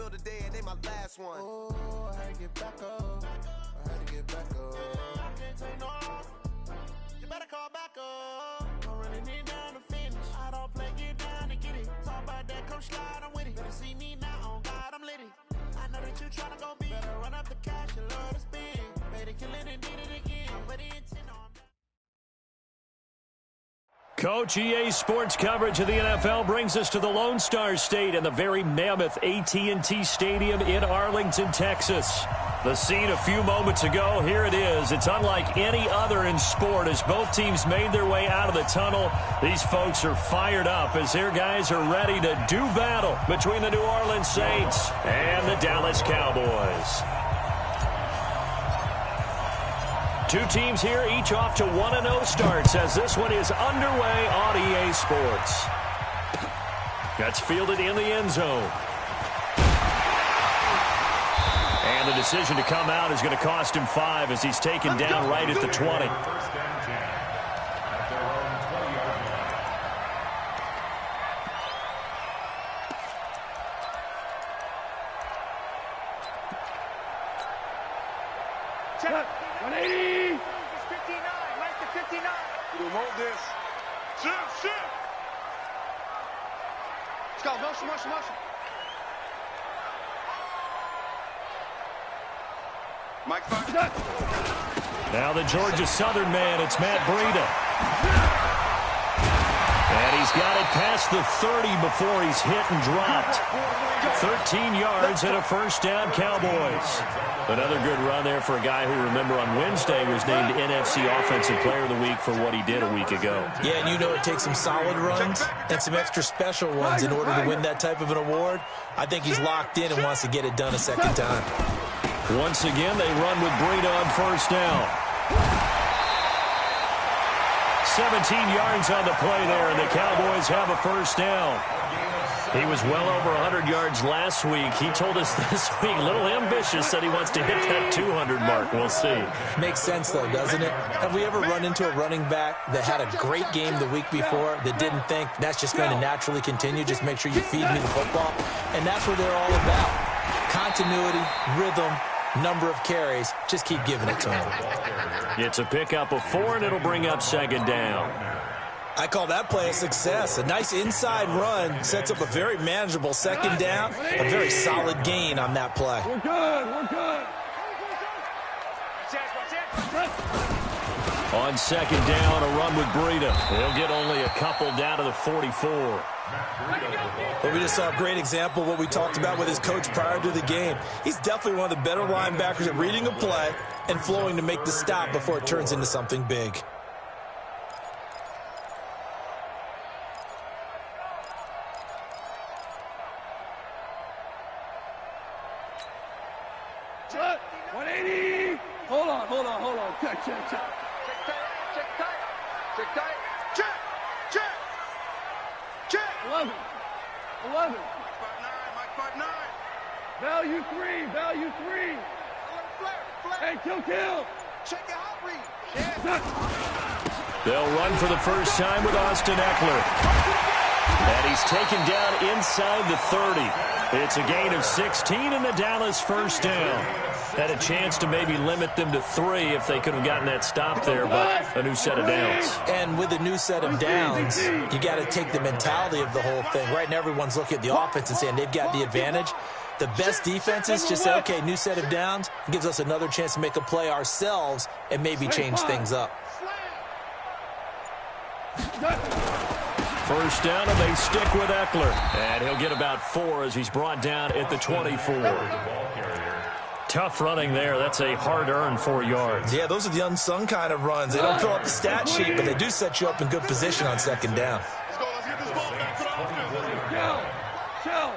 meal today and they my last one. Oh, I had to get back up. I had to get back up. I can't take no. You better call back up. Don't really need down to finish. I don't play, get down to get it. Talk about that, come slide, I'm with it. Better see me now, on God, I'm litty. I know that you tryna go big. Better run up the cash, you love to spend. Better kill it and did it again. I'm ready and 10 on. Coach, EA Sports coverage of the NFL brings us to the Lone Star State and the very mammoth AT&T Stadium in Arlington, Texas. The scene a few moments ago, here it is. It's unlike any other in sport as both teams made their way out of the tunnel. These folks are fired up as their guys are ready to do battle between the New Orleans Saints and the Dallas Cowboys. Two teams here, each off to 1-0 starts as this one is underway on EA Sports. That's fielded in the end zone. And the decision to come out is going to cost him 5 as he's taken down right at the 20. Check. 180. It's 59. Mike to 59. We want this. Shoot. Let's go. Motion. Mike, now the Georgia Southern man, it's Matt Breida. And he's got it past the 30 before he's hit and dropped. 13 yards and a first down, Cowboys. Another good run there for a guy who, remember, on Wednesday was named NFC Offensive Player of the Week for what he did a week ago. Yeah, and you know it takes some solid runs and some extra special ones in order to win that type of an award. I think he's locked in and wants to get it done a second time. Once again, they run with Breida on first down. 17 yards on the play there, and the Cowboys have a first down. He was well over 100 yards last week. He told us this week, a little ambitious, that he wants to hit that 200 mark. We'll see. Makes sense, though, doesn't it? Have we ever run into a running back that had a great game the week before that didn't think that's just going to naturally continue? Just make sure you feed me the football. And that's what they're all about. Continuity, rhythm, number of carries. Just keep giving it to him. It's a pickup of 4, and it'll bring up second down. I call that play a success. A nice inside run sets up a very manageable second down. A very solid gain on that play. We're good. On second down, a run with Breida. He'll get only a couple down to the 44. But we just saw a great example of what we talked about with his coach prior to the game. He's definitely one of the better linebackers at reading a play and flowing to make the stop before it turns into something big. Check. 180. Hold on. Check. Check tight. Check. 11. Mike 5'9. Value 3. Hey, kill. Check your hot read. They'll run for the first time with Austin Eckler. And he's taken down inside the 30. It's a gain of 16 and the Dallas first down. Had a chance to maybe limit them to 3 if they could have gotten that stop there, but a new set of downs. And with a new set of downs, you got to take the mentality of the whole thing. Right now, everyone's looking at the offense and saying they've got the advantage. The best defenses just say, okay, new set of downs. It gives us another chance to make a play ourselves and maybe change things up. First down, and they stick with Eckler. And he'll get about 4 as he's brought down at the 24. Tough running there. That's a hard-earned 4 yards. Yeah, those are the unsung kind of runs. They don't fill up the stat sheet, but they do set you up in good position on second down. Let's get this ball back to the offense. Shell.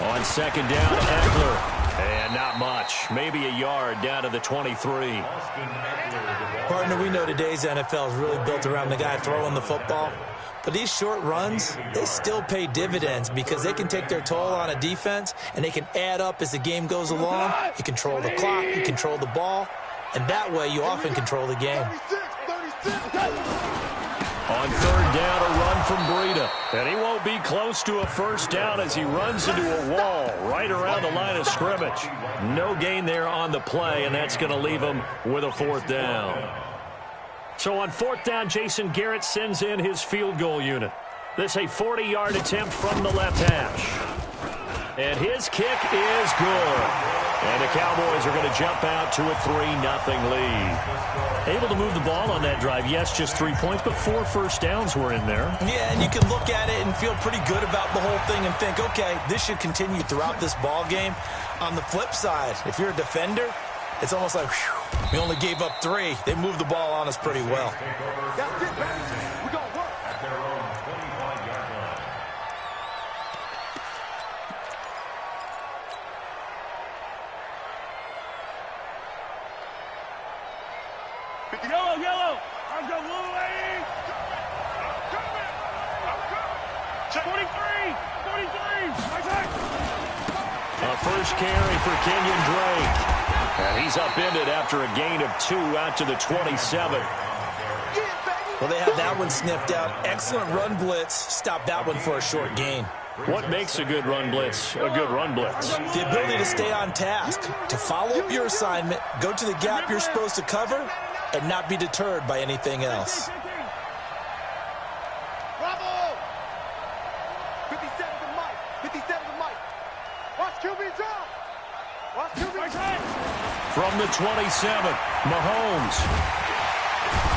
On second down, Eckler. And not much. Maybe a yard down to the 23. Partner, we know today's NFL is really built around the guy throwing the football. But these short runs, they still pay dividends because they can take their toll on a defense and they can add up as the game goes along. You control the clock, you control the ball, and that way you often control the game. 36. On third down, a run from Breida. Canada. And he won't be close to a first down as he runs into a wall right around the line of scrimmage. No gain there on the play, and that's going to leave him with a fourth down. So on fourth down, Jason Garrett sends in his field goal unit. This a 40-yard attempt from the left hash. And his kick is good. And the Cowboys are going to jump out to a 3-0 lead. Able to move the ball on that drive. Yes, just 3 points, but 4 first downs were in there. Yeah, and you can look at it and feel pretty good about the whole thing and think, okay, this should continue throughout this ball game. On the flip side, if you're a defender, it's almost like, whew, we only gave up 3. They moved the ball on us pretty well. That's it, baby. We're going to work. At their own 25-yard line. Yellow, yellow. I'm going blue, lady. I'm coming. 43. 43. My side. A first carry for Kenyon Drake. And he's upended after a gain of 2 out to the 27. Well, they had that one sniffed out. Excellent run blitz. Stop that one for a short gain. What makes a good run blitz a good run blitz? The ability to stay on task, to follow up your assignment, go to the gap you're supposed to cover, and not be deterred by anything else. Bravo! 57 to Mike. 57 to Mike. Watch QB drop. Watch QB drop. From the 27, Mahomes.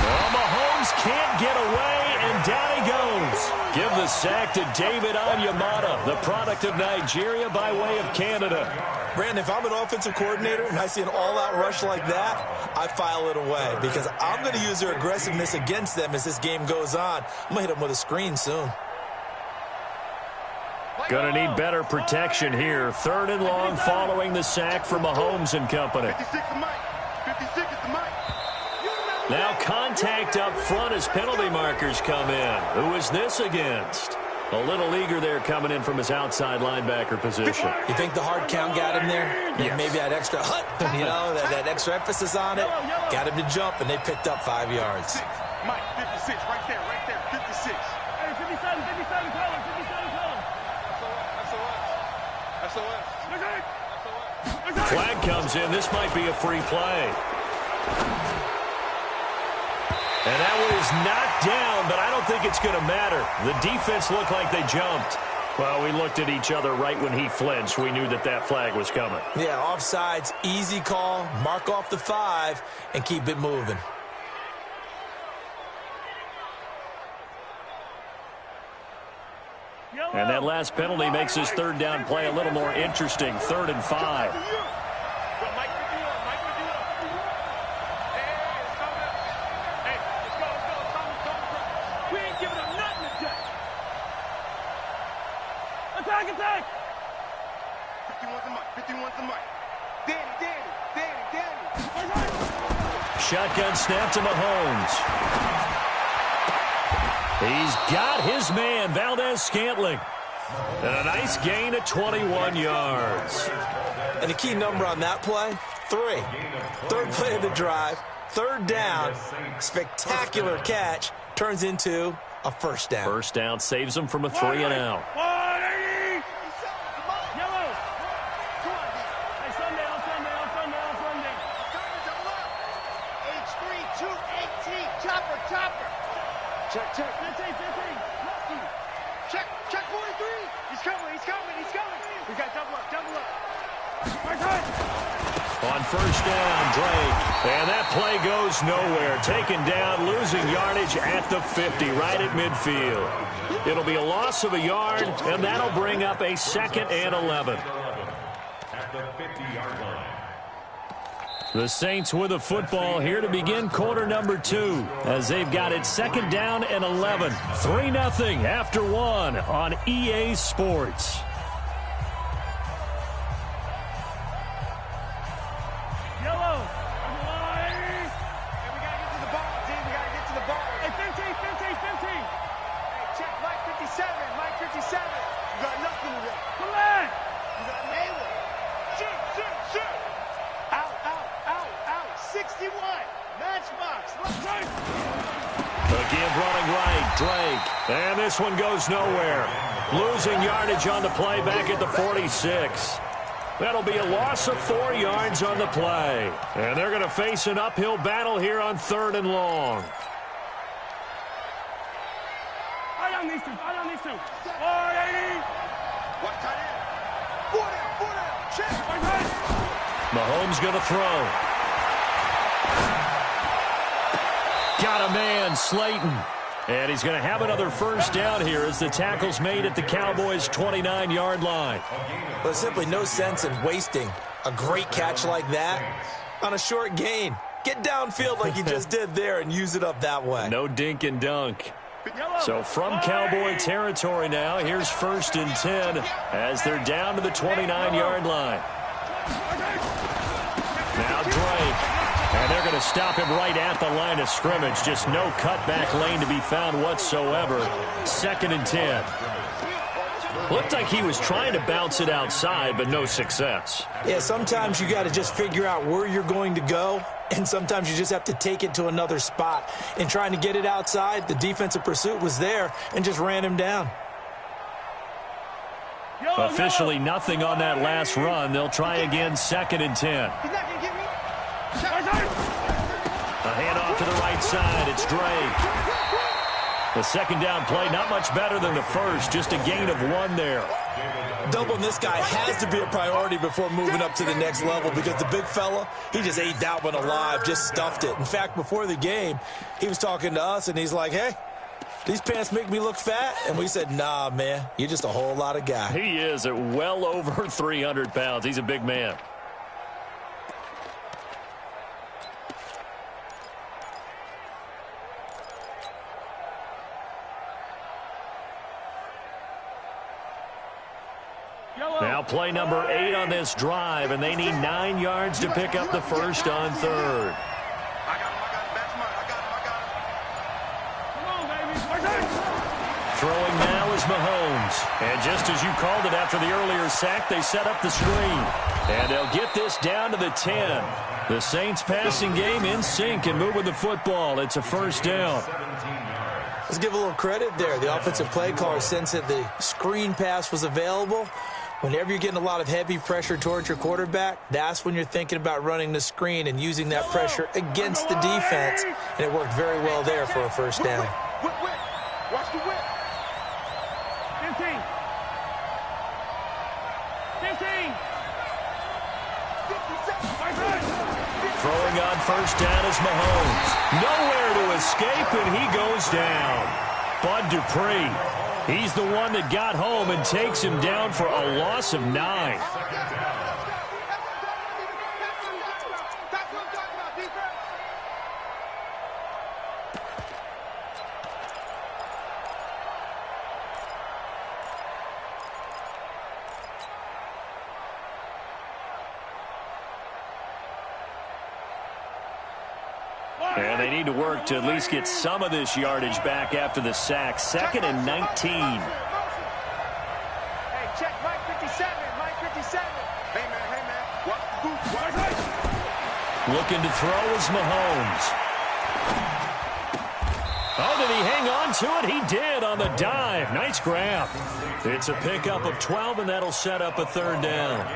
Well, Mahomes can't get away, and down he goes. Give the sack to David Onyemata, the product of Nigeria by way of Canada. Brandon, if I'm an offensive coordinator and I see an all-out rush like that, I file it away because I'm going to use their aggressiveness against them as this game goes on. I'm going to hit them with a screen soon. Going to need better protection here. 3rd and long following the sack from Mahomes and company. 56 to Mike. 56 to Mike. Now contact up front as penalty markers come in. Who is this against? A little eager there coming in from his outside linebacker position. You think the hard count got him there? Yes. Maybe that extra that extra emphasis on it. Got him to jump, and they picked up 5 yards. Mike, 56, right there, 56. Hey, 57, 57 color, 57 color. SOS. Flag comes in. This might be a free play. And that one is knocked down, but I don't think it's going to matter. The defense looked like they jumped. Well, we looked at each other right when he flinched. We knew that that flag was coming. Yeah, offsides, easy call, mark off the 5, and keep it moving. And that last penalty makes his 3rd down play a little more interesting. 3rd and 5. Attack! 51 to Mike. 51 to Mike. Danny. Shotgun snap to Mahomes. He's got his man, Valdez-Scantling. And a nice gain of 21 yards. And the key number on that play, 3. 3rd play of the drive, 3rd down, spectacular catch, turns into a first down. First down saves him from a 3 and out. 180! Yellow! Hey, Sunday. H3, 218. Chopper. Check. 15. Check 43. He's coming. We got double up. My side. On first down, Drake. And that play goes nowhere. Taken down, losing yardage at the 50, right at midfield. It'll be a loss of a yard, and that'll bring up a 2nd and 11. At the 50-yard line. The Saints with the football here to begin quarter number 2 as they've got it 2nd down and 11. 3-0 after 1 on EA Sports. Yellow! Hey, we got to get to the ball, team. Hey, 15. Hey, check Mike 57. You got nothing to do. Come on! You got Naylor. Shoot. Out. 61. Matchbox. Let's go. Again running right, Drake. And this one goes nowhere. Losing yardage on the play back at the 46. That'll be a loss of 4 yards on the play. And they're going to face an uphill battle here on 3rd and long. Eye on these two. Eye on these two. 480. Watch tight end. 4 down. Check. Mahomes going to throw. Got a man, Slayton. And he's going to have another first down here as the tackle's made at the Cowboys' 29-yard line. There's simply no sense in wasting a great catch like that on a short gain. Get downfield like you just did there and use it up that way. No dink and dunk. So from Cowboy territory now, here's 1st and 10 as they're down to the 29-yard line. Now Drake. And they're going to stop him right at the line of scrimmage. Just no cutback lane to be found whatsoever. 2nd and 10. Looked like he was trying to bounce it outside, but no success. Yeah, sometimes you got to just figure out where you're going to go, and sometimes you just have to take it to another spot. In trying to get it outside, the defensive pursuit was there and just ran him down. Officially nothing on that last run. They'll try again, 2nd and 10. He's not going to get me. A handoff to the right side. It's Drake. The 2nd down play, not much better than the first. Just a gain of 1 there. Doubling this guy has to be a priority before moving up to the next level because the big fella, he just ate that one alive, just stuffed it. In fact, before the game, he was talking to us, and he's like, hey, these pants make me look fat. And we said, nah, man, you're just a whole lot of guy. He is at well over 300 pounds. He's a big man. Now play number 8 on this drive, and they need 9 yards to pick up the first on 3rd. I got him. That's mine. I got him. Come on, baby. Throwing now is Mahomes. And just as you called it after the earlier sack, they set up the screen. And they'll get this down to the 10. The Saints passing game in sync and moving the football. It's a first down. Let's give a little credit there. The offensive play caller sensed that the screen pass was available. Whenever you're getting a lot of heavy pressure towards your quarterback, that's when you're thinking about running the screen and using that pressure against the defense. And it worked very well there for a first down. Whip. Watch the whip. 15. 15. Throwing on first down is Mahomes. Nowhere to escape, and he goes down. Bud Dupree. He's the one that got home and takes him down for a loss of 9. That's what I'm talking about, defense. And they need to work to at least get some of this yardage back after the sack. 2nd and 19. Hey, check Mike 57. Mike 57. Hey, man. Watch the boot. Looking to throw is Mahomes. Oh, did he hang on to it? He did on the dive. Nice grab. It's a pickup of 12, and that'll set up a 3rd down.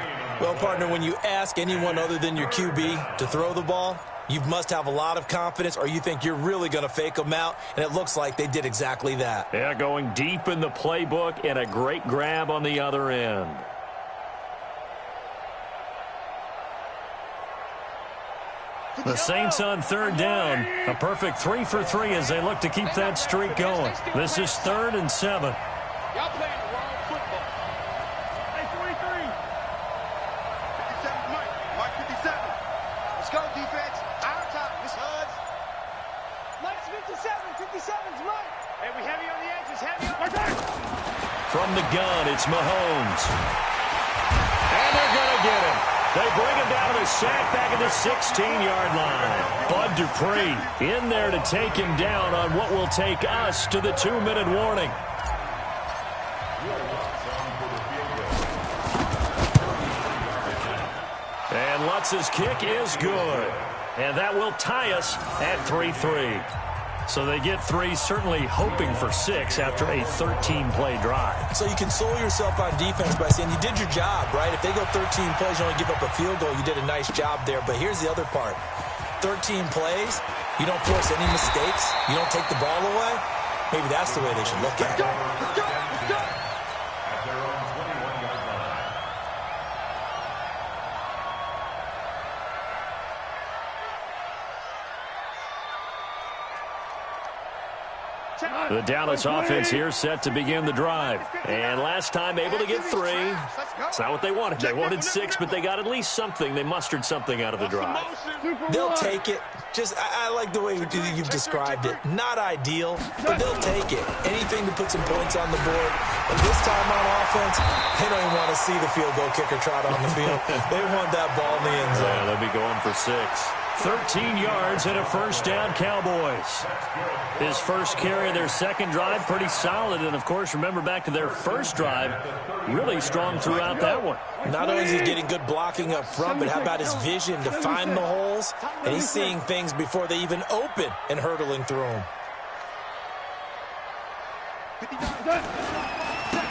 Well, partner, when you ask anyone other than your QB to throw the ball, you must have a lot of confidence, or you think you're really going to fake them out, and it looks like they did exactly that. Yeah, going deep in the playbook and a great grab on the other end. The Saints on 3rd down. A perfect 3 for 3 as they look to keep that streak going. This is 3rd and 7. Y'all playing the wrong football. Hey, 43. 57's Mike. Mike 57. Let's go, defense. Our top. Miss Huds. Mike's 57. 57's Mike. Hey, we heavy on the edges. Heavy on the From the gun, it's Mahomes. And they're going to get him. They bring him down to the sack back at the 16-yard line. Bud Dupree in there to take him down on what will take us to the 2-minute warning. And Lutz's kick is good. And that will tie us at 3-3. So they get 3, certainly hoping for 6 after a 13-play drive. So you console yourself on defense by saying you did your job, right? If they go 13 plays, you only give up a field goal, you did a nice job there. But here's the other part. 13 plays, you don't force any mistakes, you don't take the ball away. Maybe that's the way they should look at it. At their own 21-yard line. The Dallas offense here set to begin the drive. And last time able to get 3. It's not what they wanted. They wanted 6, but they got at least something. They mustered something out of the drive. They'll take it. I like the way you've described it. Not ideal, but they'll take it. Anything to put some points on the board. But this time on offense, they don't even want to see the field goal kicker trot on the field. They want that ball in the end zone. Yeah, they'll be going for 6. 13 yards and a first down, Cowboys. His first carry of their second drive, pretty solid. And, of course, remember back to their first drive, really strong throughout that one. Not only is he getting good blocking up front, but how about his vision to find the holes? And he's seeing things before they even open and hurtling through them.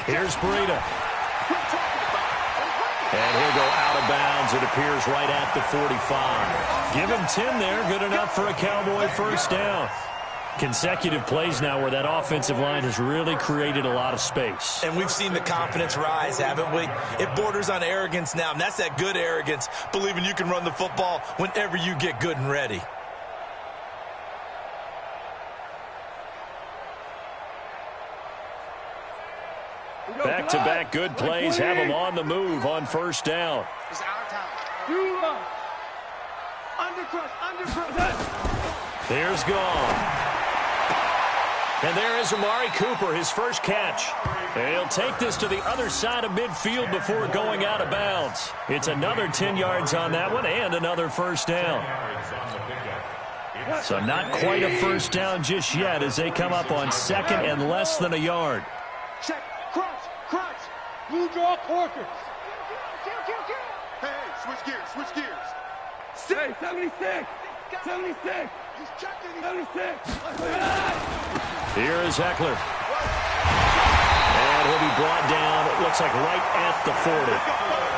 Here's Breida. And he'll go out of bounds. It appears right at the 45. Give him 10 there. Good enough for a Cowboy first down. Consecutive plays now where that offensive line has really created a lot of space. And we've seen the confidence rise, haven't we? It borders on arrogance now, and that's that good arrogance, believing you can run the football whenever you get good and ready. Back-to-back good plays have them on the move on first down. It's our time. Undercrush. There's gone. And there is Amari Cooper, his first catch. And he'll take this to the other side of midfield before going out of bounds. It's another 10 yards on that one and another first down. So not quite a first down just yet as they come up on second and less than a yard. Check. Crunch. Blue draw Corker. Hey, switch gears. Hey, 76. 76. He's checking. 76. Here is Eckler. And he'll be brought down, it looks like right at the 40.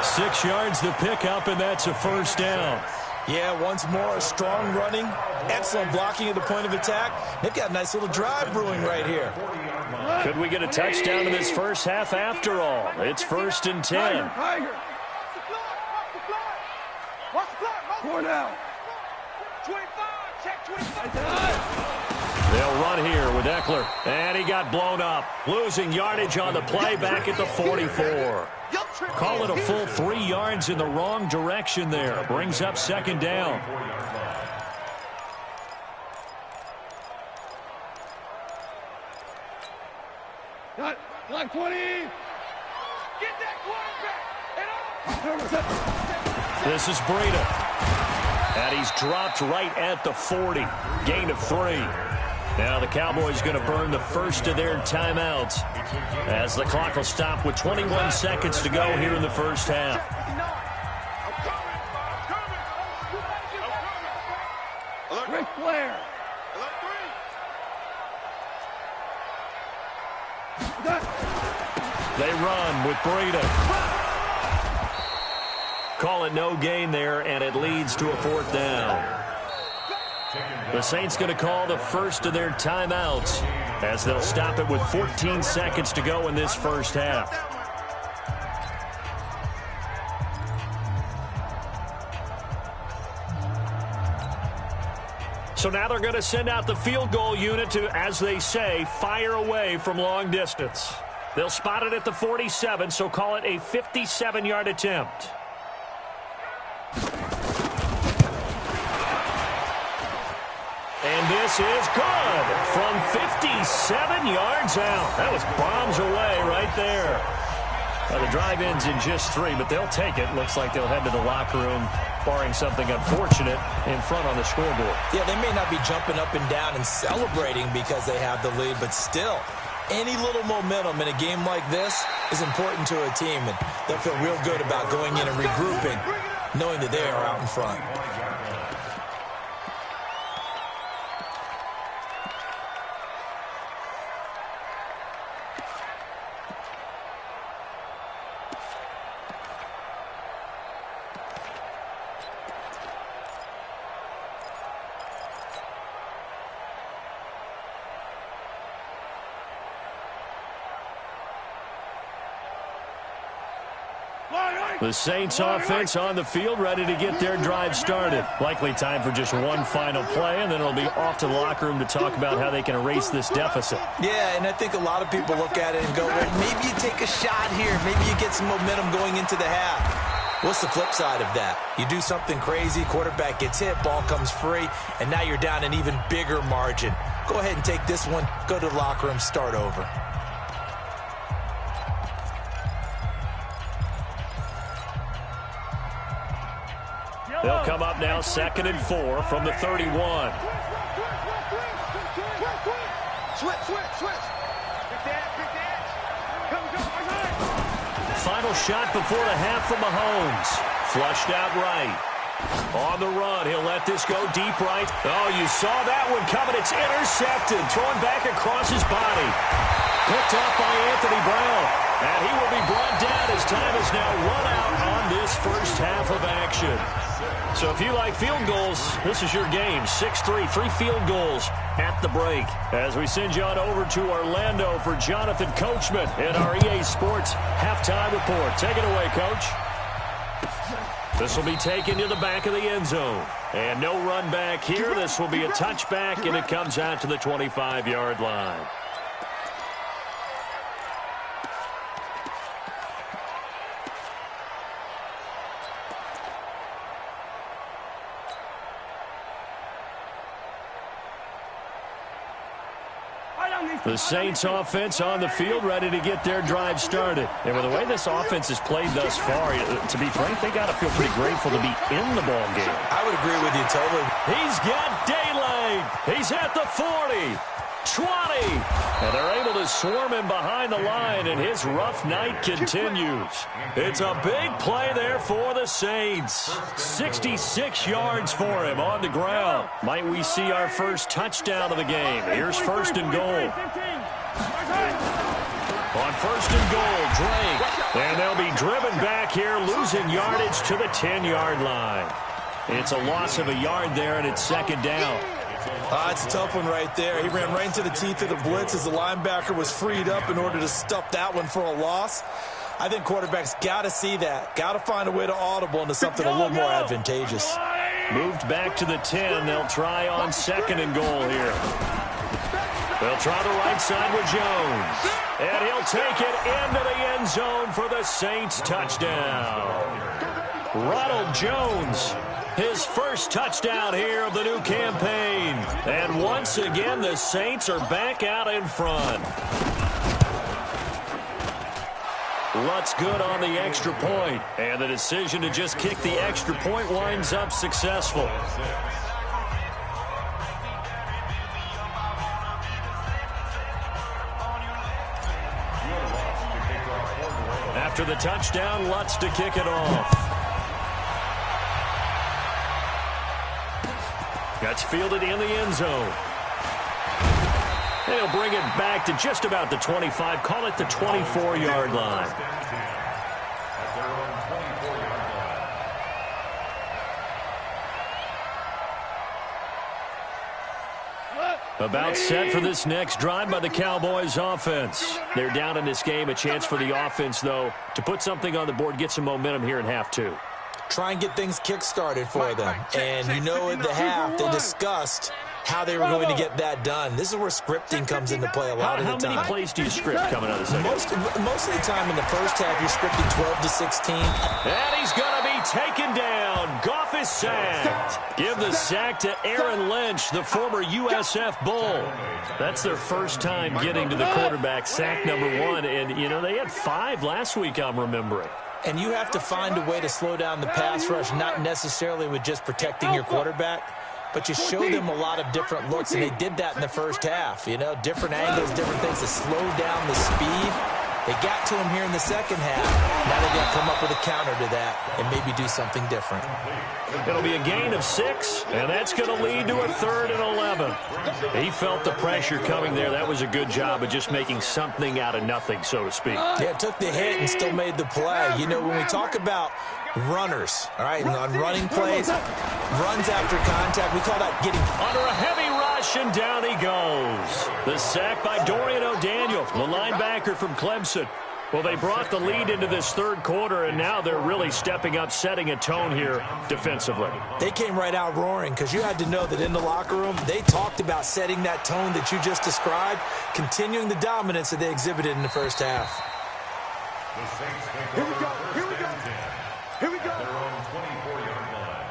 6 yards the pickup, and that's a first down. Yeah, once more, strong running, excellent blocking at the point of attack. They've got a nice little drive brewing right here. Could we get a touchdown in this first half after all? It's 1st and 10. Tiger. Watch the clock. 4 down. 25. Check 25. They'll run here with Eckler. And he got blown up. Losing yardage on the play back at the 44. Call it a full 3 yards in the wrong direction there. Brings up second down. Like 20. Get that quarterback. This is Breida. And he's dropped right at the 40. Gain of 3. Now the Cowboys going to burn the first of their timeouts as the clock will stop with 21 seconds to go here in the first half. Ric Flair. They run with Breida. Call it no gain there, and it leads to a 4th down. The Saints going to call the first of their timeouts as they'll stop it with 14 seconds to go in this first half. So now they're going to send out the field goal unit to, as they say, fire away from long distance. They'll spot it at the 47, so call it a 57-yard attempt. And this is good from 57 yards out. That was bombs away right there. Well, the drive ends in just 3, but they'll take it. Looks like they'll head to the locker room, barring something unfortunate, in front on the scoreboard. Yeah, they may not be jumping up and down and celebrating because they have the lead, but still, any little momentum in a game like this is important to a team, and they'll feel real good about going in and regrouping, knowing that they are out in front. The Saints offense on the field, ready to get their drive started. Likely time for just one final play, and then it'll be off to the locker room to talk about how they can erase this deficit. Yeah, and I think a lot of people look at it and go, well, maybe you take a shot here. Maybe you get some momentum going into the half. What's the flip side of that? You do something crazy, quarterback gets hit, ball comes free, and now you're down an even bigger margin. Go ahead and take this one, go to the locker room, start over. They'll come up now 2nd and 4 from the 31. Switch. Final shot before the half from Mahomes. Flushed out right. On the run, he'll let this go deep right. Oh, you saw that one coming. It's intercepted. Thrown back across his body. Picked up by Anthony Brown. And he will be brought down as time is now run out on this first half of action. So if you like field goals, this is your game. 6-3, 3 field goals at the break. As we send you on over to Orlando for Jonathan Coachman in our EA Sports halftime report. Take it away, Coach. This will be taken to the back of the end zone. And no run back here. This will be a touchback, and it comes out to the 25-yard line. The Saints offense on the field, ready to get their drive started. And with the way this offense has played thus far, to be frank, they got to feel pretty grateful to be in the ball game. I would agree with you totally. He's got daylight. He's at the 40, 20. And they're able to swarm him behind the line, and his rough night continues. It's a big play there for the Saints. 66 yards for him on the ground. Might we see our first touchdown of the game? Here's 1st and goal. On 1st and goal, Drake. And they'll be driven back here, losing yardage to the 10-yard line. It's a loss of a yard there, and it's 2nd down. It's a tough one right there. He ran right into the teeth of the blitz as the linebacker was freed up in order to stuff that one for a loss. I think quarterbacks got to see that. Got to find a way to audible into something a little more advantageous. Moved back to the 10. They'll try on 2nd and goal here. They'll try the right side with Jones. And he'll take it into the end zone for the Saints touchdown. Ronald Jones, his first touchdown here of the new campaign. And once again, the Saints are back out in front. Lutz good on the extra point. And the decision to just kick the extra point winds up successful. After the touchdown, Lutz to kick it off. Gets fielded in the end zone. They'll bring it back to just about the 25. Call it the 24-yard line. About set for this next drive by the Cowboys offense. They're down in this game. A chance for the offense, though, to put something on the board, get some momentum here in half 2. Try and get things kick-started for them. And you know at the half they discussed how they were going to get that done. This is where scripting comes into play a lot of the time. How many plays do you script coming out of the second? Most of the time in the first half, you're scripting 12 to 16. And he's going to be taken down. Goff is sacked. Give the sack to Aaron Lynch, the former USF Bull. That's their first time getting to the quarterback, sack number 1. And, you know, they had 5 last week, I'm remembering. And you have to find a way to slow down the pass rush, not necessarily with just protecting your quarterback, but you show them a lot of different looks, and they did that in the first half. You know, different angles, different things to slow down the speed. They got to him here in the second half. Now they're going to come up with a counter to that and maybe do something different. It'll be a gain of 6, and that's going to lead to a 3rd and 11. He felt the pressure coming there. That was a good job of just making something out of nothing, so to speak. Yeah, took the hit and still made the play. You know, when we talk about runners, all right, and on running plays, runs after contact, we call that getting under a heavy rush, and down he goes. The sack by Dorian O'Daniel, the linebacker from Clemson. Well, they brought the lead into this third quarter, and now they're really stepping up, setting a tone here defensively. They came right out roaring because you had to know that in the locker room, they talked about setting that tone that you just described, continuing the dominance that they exhibited in the first half. The Saints take Here we over go. first Here we go. and 10 Here we go. at their own 24-yard line.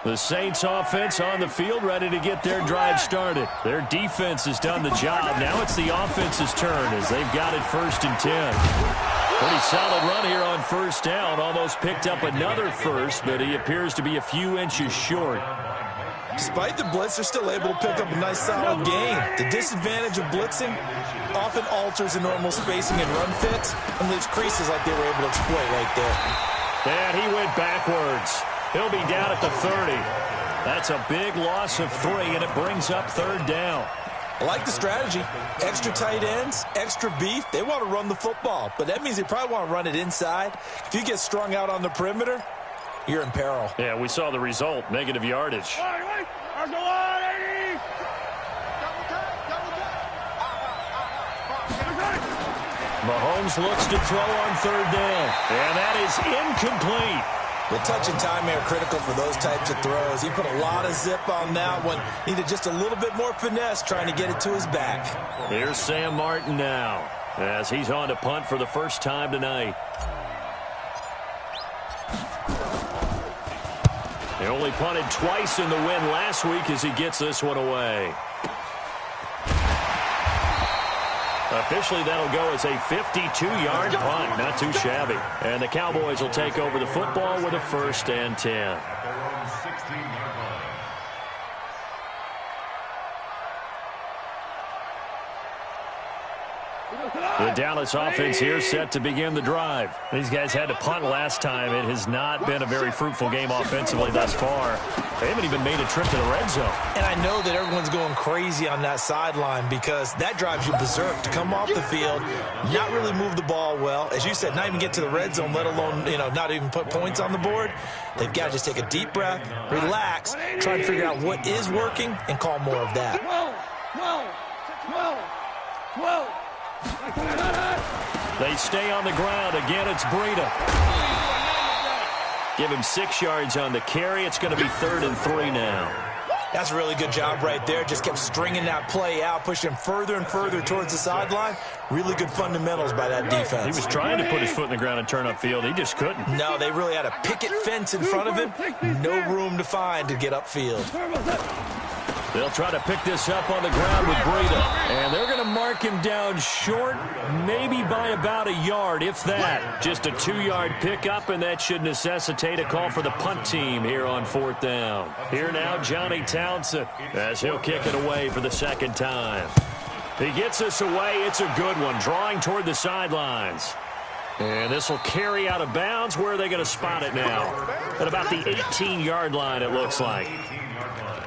The Saints offense on the field, ready to get their drive started. Their defense has done the job. Now it's the offense's turn as they've got it 1st and 10. Pretty solid run here on first down. Almost picked up another first, but he appears to be a few inches short. Despite the blitz, they're still able to pick up a nice solid gain. The disadvantage of blitzing often alters the normal spacing and run fits and leaves creases like they were able to exploit right there. And he went backwards. He'll be down at the 30. That's a big loss of 3, and it brings up 3rd down. I like the strategy. Extra tight ends, extra beef. They want to run the football, but that means they probably want to run it inside. If you get strung out on the perimeter, you're in peril. Yeah, we saw the result, negative yardage. Mahomes looks to throw on 3rd down, and that is incomplete. The touch and time are critical for those types of throws. He put a lot of zip on that one. Needed just a little bit more finesse trying to get it to his back. Here's Sam Martin now as he's on to punt for the first time tonight. He only punted twice in the win last week as he gets this one away. Officially, that'll go as a 52-yard punt. Not too shabby. And the Cowboys will take over the football with a 1st and 10. At their own 16-yard line. The Dallas offense here set to begin the drive. These guys had to punt last time. It has not been a very fruitful game offensively thus far. They haven't even made a trip to the red zone. And I know that everyone's going crazy on that sideline because that drives you berserk to come off the field, not really move the ball well. As you said, not even get to the red zone, let alone, not even put points on the board. They've got to just take a deep breath, relax, try to figure out what is working, and call more of that. They stay on the ground. Again, it's Breida. Give him 6 yards on the carry. It's going to be 3rd and 3 now. That's a really good job right there. Just kept stringing that play out, pushing him further and further towards the sideline. Really good fundamentals by that defense. He was trying to put his foot in the ground and turn upfield. He just couldn't. No, they really had a picket fence in front of him. No room to find to get upfield. They'll try to pick this up on the ground with Breida. And they're going to mark him down short, maybe by about a yard, if that. Just a 2-yard pickup, and that should necessitate a call for the punt team here on 4th down. Here now, Johnny Townsend, as he'll kick it away for the 2nd time. He gets this away. It's a good one, drawing toward the sidelines. And this will carry out of bounds. Where are they going to spot it now? At about the 18-yard line, it looks like. 18-yard line.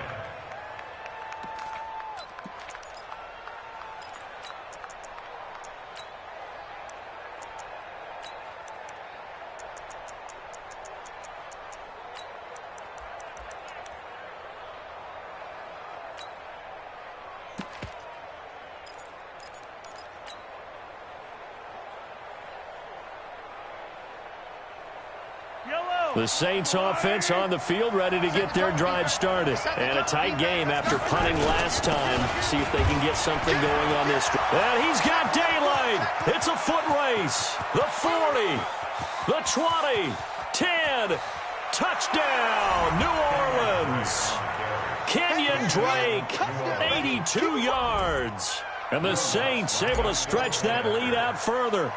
The Saints offense on the field, ready to get their drive started. And a tight game after punting last time. See if they can get something going on this. And he's got daylight. It's a foot race. The 40, the 20, 10. Touchdown, New Orleans. Kenyon Drake, 82 yards. And the Saints able to stretch that lead out further.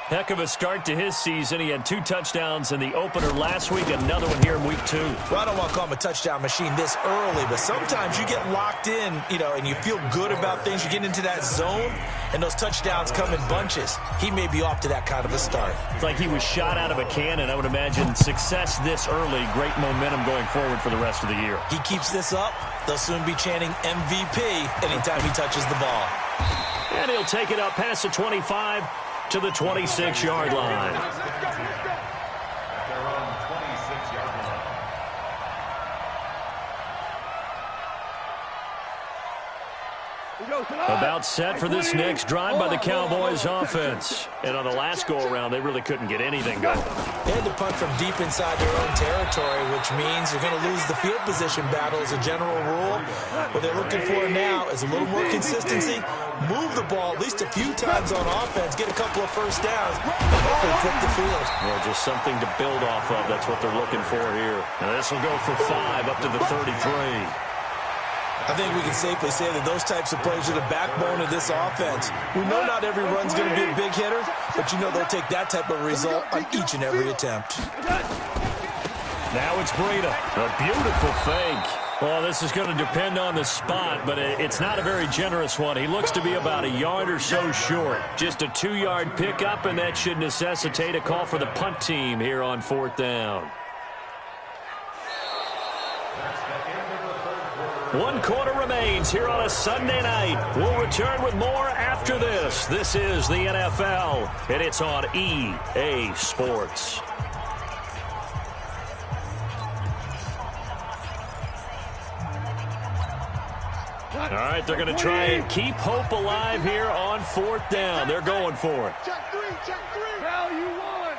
Heck of a start to his season. He had 2 touchdowns in the opener last week, another one here in week 2. Well, I don't want to call him a touchdown machine this early, but sometimes you get locked in, and you feel good about things. You get into that zone, and those touchdowns come in bunches. He may be off to that kind of a start. It's like he was shot out of a cannon. I would imagine success this early, great momentum going forward for the rest of the year. He keeps this up, they'll soon be chanting MVP anytime he touches the ball. And he'll take it up past the 25 to the 26-yard line. At their own 26-yard line. About set for this next drive by the Cowboys offense. And on the last go-around, they really couldn't get anything going. They had to punt from deep inside their own territory, which means you're going to lose the field position battle as a general rule. What they're looking for now is a little more consistency, move the ball at least a few times on offense, get a couple of first downs, and hopefully flip the field. Well, just something to build off of. That's what they're looking for here. And this will go for 5 up to the 33. I think we can safely say that those types of plays are the backbone of this offense. We know not every run's going to be a big hitter, but you know they'll take that type of result on each and every attempt. Now it's Breida. A beautiful fake. Well, this is going to depend on the spot, but it's not a very generous one. He looks to be about a yard or so short. Just a 2-yard pickup, and that should necessitate a call for the punt team here on 4th down. 1 quarter remains here on a Sunday night. We'll return with more after this. This is the NFL, and it's on EA Sports. All right, they're going to try and keep hope alive here on 4th down. They're going for it. Check 3, check 3. Value 1.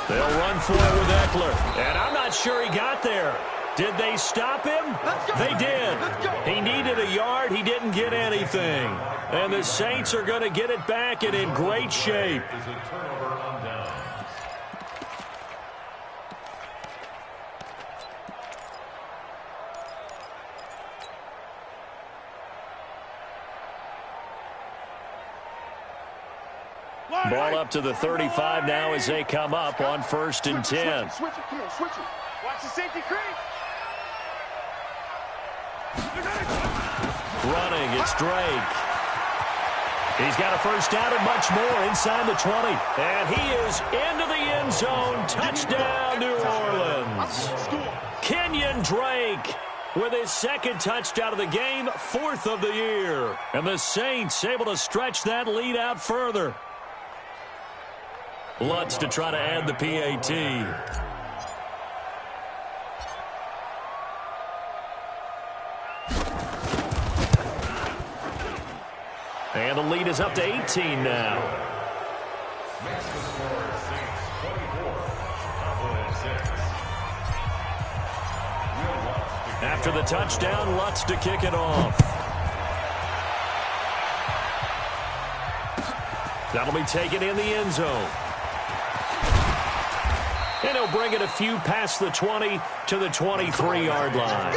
They'll run for it with Eckler. And I'm not sure he got there. Did they stop him? They did. He needed a yard. He didn't get anything. And the Saints are going to get it back and in great shape. Ball up to the 35 now as they come up on 1st and 10. Switch it, Ken, switch it. Watch the safety creep. Running, it's Drake. He's got a first down and much more inside the 20. And he is into the end zone. Touchdown, New Orleans. Kenyon Drake with his 2nd touchdown of the game, 4th of the year. And the Saints able to stretch that lead out further. Lutz to try to add the PAT. And the lead is up to 18 now. After the touchdown, Lutz to kick it off. That'll be taken in the end zone. And he'll bring it a few past the 20 to the 23-yard line.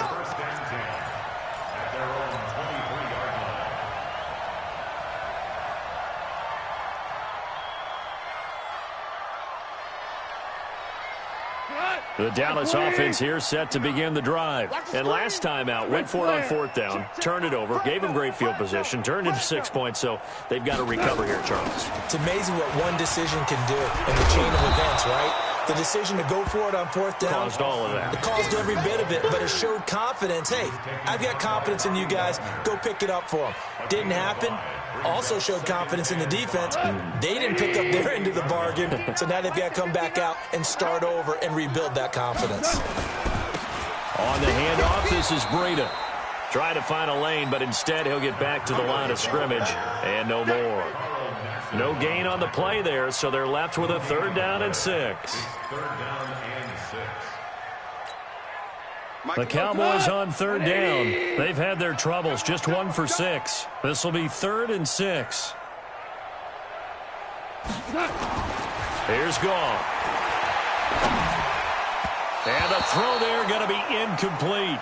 The Dallas offense here set to begin the drive. And last time out, went for it on 4th down, turned it over, gave them great field position, turned into 6 points, so they've got to recover here, Charles. It's amazing what one decision can do in the chain of events, right? The decision to go for it on 4th down. Caused all of that. It caused every bit of it, but it showed confidence. Hey, I've got confidence in you guys. Go pick it up for them. Didn't happen. Also showed confidence in the defense. They didn't pick up their end of the bargain, so now they've got to come back out and start over and rebuild that confidence. On the handoff, this is Breida. Trying to find a lane, but instead he'll get back to the line of scrimmage, and no more. No gain on the play there, so they're left with a 3rd down and 6. The Cowboys on 3rd down. They've had their troubles, just 1 for 6. This will be 3rd and 6. Here's Goff. And the throw there going to be incomplete.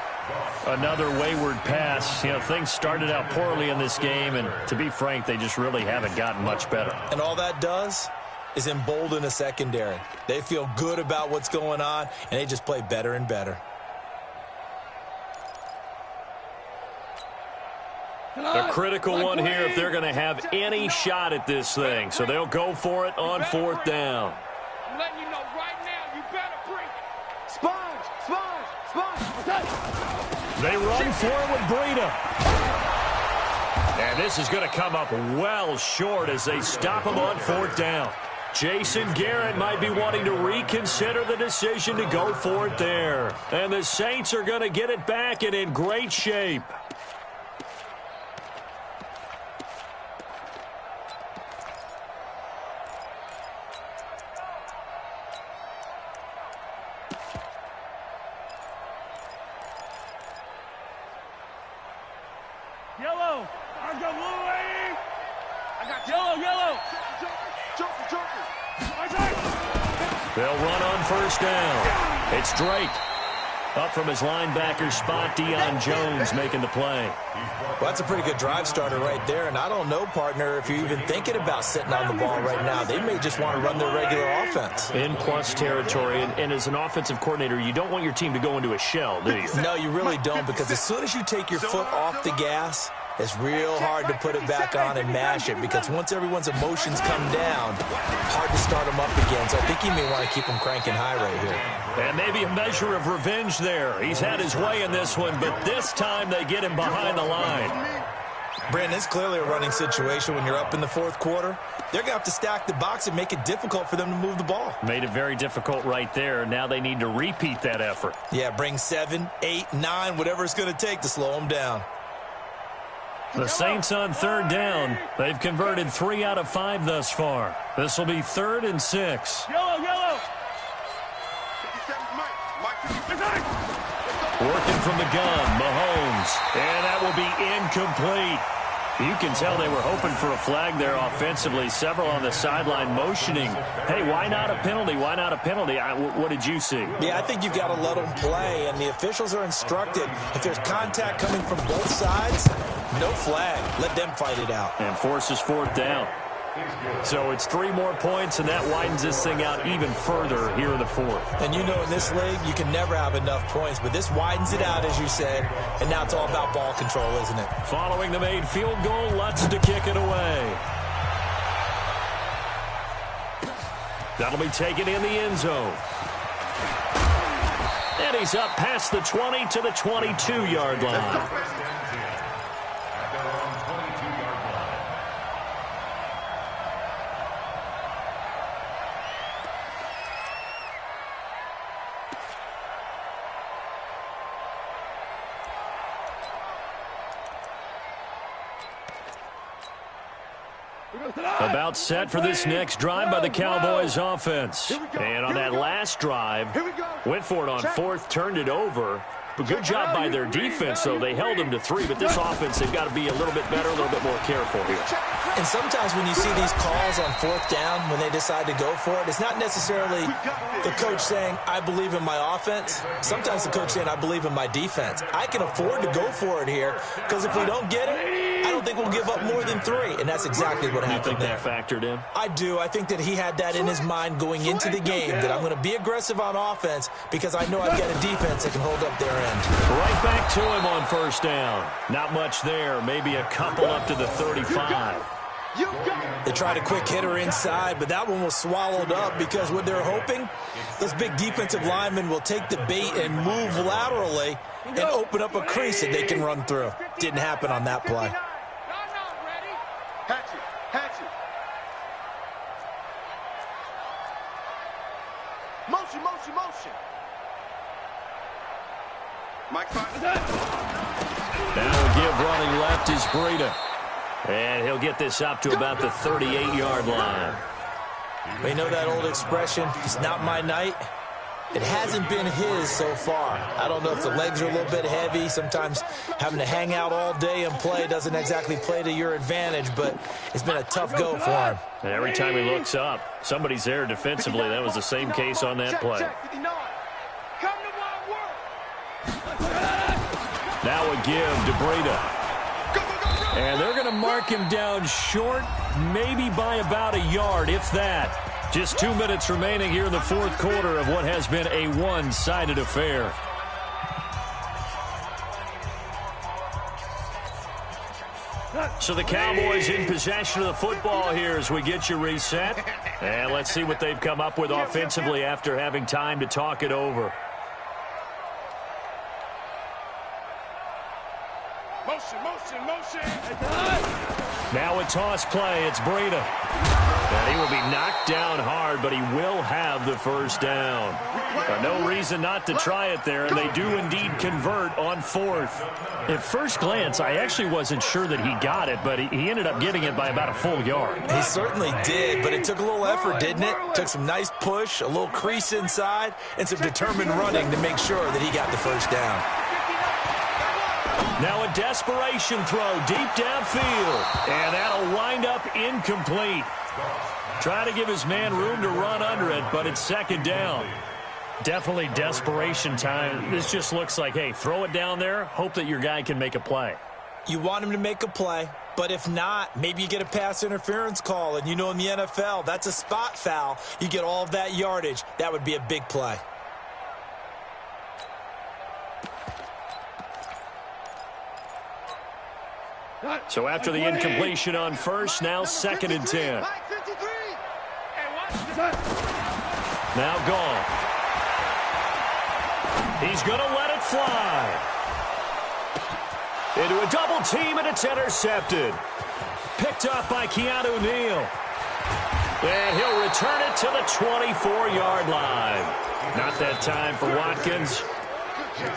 Another wayward pass. You know, things started out poorly in this game, and to be frank, they just really haven't gotten much better. And all that does is embolden a secondary. They feel good about what's going on, and they just play better and better. A critical one here if they're going to have any shot at this thing. So they'll go for it on 4th down. I'm letting you know right now, you better bring it. Sponge, sponge, sponge. They run for it with Breida. And this is going to come up well short as they stop him on 4th down. Jason Garrett might be wanting to reconsider the decision to go for it there. And the Saints are going to get it back and in great shape. Yellow. I got blue, lady. I got yellow. They'll run on first down. It's Drake. Up from his linebacker spot, Jones making the play. Well, that's a pretty good drive starter right there. And I don't know, partner, if you're even thinking about sitting on the ball right now. They may just want to run their regular offense. In plus territory. And as an offensive coordinator, you don't want your team to go into a shell, do you? No, you really don't, because as soon as you take your foot off the gas, it's real hard to put it back on and mash it, because once everyone's emotions come down, hard to start them up again. So I think he may want to keep them cranking high right here. And maybe a measure of revenge there. He's had his way in this one, but this time they get him behind the line. Brandon, it's clearly a running situation when you're up in the fourth quarter. They're going to have to stack the box and make it difficult for them to move the ball. Made it very difficult right there. Now they need to repeat that effort. Yeah, bring 7, 8, 9, whatever it's going to take to slow them down. The Saints on third down. They've converted 3 out of 5 thus far. This will be 3rd and 6. Yellow. Working from the gun, Mahomes. And that will be incomplete. You can tell they were hoping for a flag there offensively. Several on the sideline motioning. Hey, why not a penalty? Why not a penalty? What did you see? Yeah, I think you've got to let them play, and the officials are instructed. If there's contact coming from both sides, no flag. Let them fight it out. And forces 4th down. So it's 3 more points, and that widens this thing out even further here in the 4th. And you know, in this league, you can never have enough points, but this widens it out, as you said, and now it's all about ball control, isn't it? Following the made field goal, Lutz to kick it away. That'll be taken in the end zone. And he's up past the 20 to the 22-yard line. About set for this next drive by the Cowboys offense. And on that last drive, went for it on 4th, turned it over. But good job by their defense, though. They held them to 3, but this offense, they've got to be a little bit better, a little bit more careful here. And sometimes when you see these calls on 4th down, when they decide to go for it, it's not necessarily the coach saying, I believe in my offense. Sometimes the coach saying, I believe in my defense. I can afford to go for it here, because if we don't get it, I don't think we'll give up more than 3. And that's exactly what happened there. You think that factored in? I do. I think that he had that in his mind going into the game, that I'm going to be aggressive on offense because I know I've got a defense that can hold up their end. Right back to him on first down. Not much there. Maybe a couple up to the 35. They tried a quick hitter inside, but that one was swallowed up because what they're hoping, those big defensive linemen will take the bait and move laterally and open up a crease that they can run through. Didn't happen on that play. Hatchet. Motion. Mike 5. Now we'll give running left is Breida. And he'll get this up to about the 38-yard line. We know that old expression, it's not my night. It hasn't been his so far. I don't know if the legs are a little bit heavy. Sometimes having to hang out all day and play doesn't exactly play to your advantage, but it's been a tough go for him. And every time he looks up, somebody's there defensively. That was the same case on that play. Now a give to Breida. And they're going to mark him down short, maybe by about a yard, if that. Just 2 minutes remaining here in the 4th quarter of what has been a one-sided affair. So the Cowboys in possession of the football here as we get you reset. And let's see what they've come up with offensively after having time to talk it over. Now a toss play. It's Breida. And he will be knocked down hard, but he will have the first down. No reason not to try it there, and they do indeed convert on fourth. At first glance, I actually wasn't sure that he got it, but he ended up getting it by about a full yard. He certainly did, but it took a little effort, didn't it? Took some nice push, a little crease inside, and some determined running to make sure that he got the first down. Now a desperation throw deep downfield, and that'll wind up incomplete. Trying to give his man room to run under it, but it's second down. Definitely desperation time. This just looks like, hey, throw it down there, hope that your guy can make a play. You want him to make a play, but if not, maybe you get a pass interference call, and you know in the NFL, that's a spot foul. You get all of that yardage. That would be a big play. So after the incompletion on first, now second and 10. Now gone. He's going to let it fly. Into a double team, and it's intercepted. Picked up by Keanu Neal. And he'll return it to the 24-yard line. Not that time for Watkins.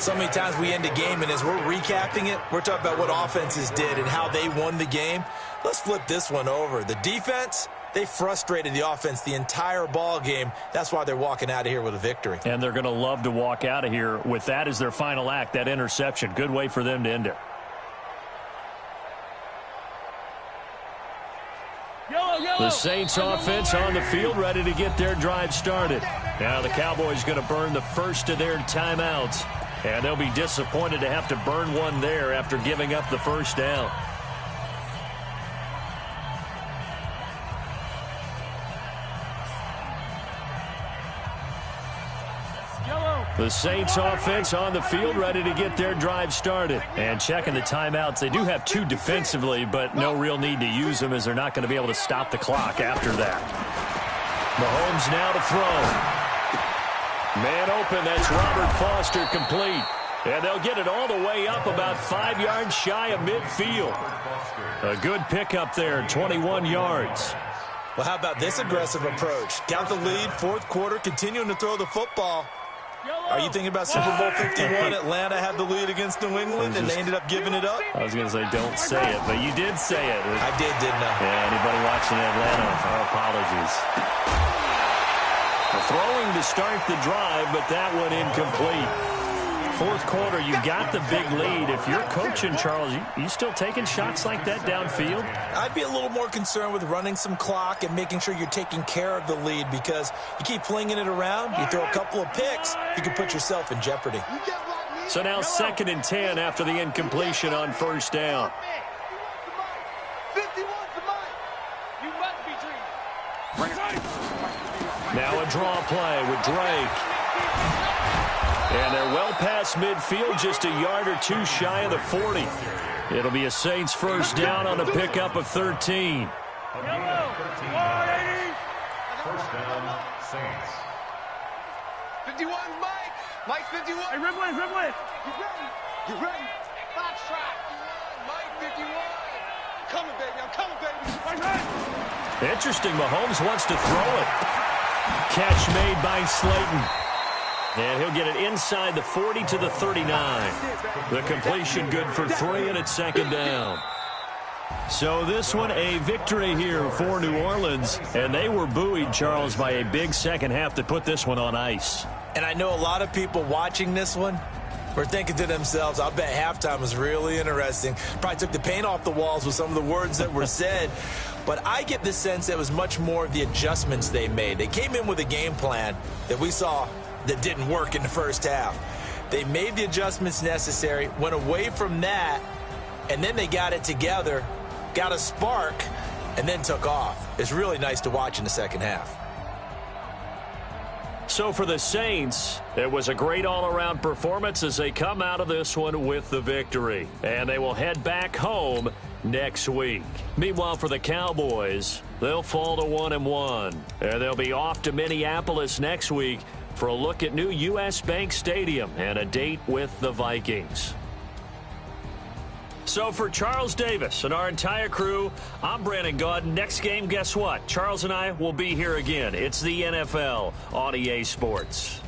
So many times we end a game, and as we're recapping it, we're talking about what offenses did and how they won the game. Let's flip this one over. The defense, they frustrated the offense the entire ball game. That's why they're walking out of here with a victory. And they're going to love to walk out of here with that as their final act, that interception. Good way for them to end it. The Saints offense on the field, ready to get their drive started. Now the Cowboys going to burn the first of their timeouts. And they'll be disappointed to have to burn one there after giving up the first down. The Saints offense on the field, ready to get their drive started. And checking the timeouts, they do have two defensively, but no real need to use them as they're not going to be able to stop the clock after that. Mahomes now to throw. Man open, that's Robert Foster, complete. And they'll get it all the way up about 5 yards shy of midfield. A good pickup there, 21 yards. Well, how about this aggressive approach? Got the lead, fourth quarter, continuing to throw the football. Are you thinking about Super Bowl 51? Atlanta had the lead against New England, and they ended up giving it up? I was going to say, don't say it, but you did say it. I didn't I? Yeah, anybody watching Atlanta, our apologies. Throwing to start the drive, but that one incomplete. Fourth quarter, you got the big lead. If you're coaching, Charles, you still taking shots like that downfield? I'd be a little more concerned with running some clock and making sure you're taking care of the lead, because you keep flinging it around, you throw a couple of picks, you can put yourself in jeopardy. So now second and 10 after the incompletion on first down. Now a draw play with Drake. And they're well past midfield, just a yard or two shy of the 40. It'll be a Saints first down on a pickup of 13. First down, Saints. 51, Mike. Mike, 51. Hey, Ridley. You ready? You ready? Fox track. Mike, 51. Coming, baby. I'm coming, baby. Interesting. Mahomes wants to throw it. Catch made by Slayton. And he'll get it inside the 40 to the 39. The completion good for 3, and it's second down. So this one, a victory here for New Orleans. And they were buoyed, Charles, by a big second half that put this one on ice. And I know a lot of people watching this one were thinking to themselves, I bet halftime was really interesting. Probably took the paint off the walls with some of the words that were said. But I get the sense that it was much more of the adjustments they made. They came in with a game plan that we saw that didn't work in the first half. They made the adjustments necessary, went away from that, and then they got it together, got a spark, and then took off. It's really nice to watch in the second half. So for the Saints, it was a great all-around performance as they come out of this one with the victory. And they will head back home next week. Meanwhile, for the Cowboys, they'll fall to 1-1. And they'll be off to Minneapolis next week for a look at new U.S. Bank Stadium and a date with the Vikings. So for Charles Davis and our entire crew, I'm Brandon Gaudin. Next game, guess what? Charles and I will be here again. It's the NFL on EA Sports.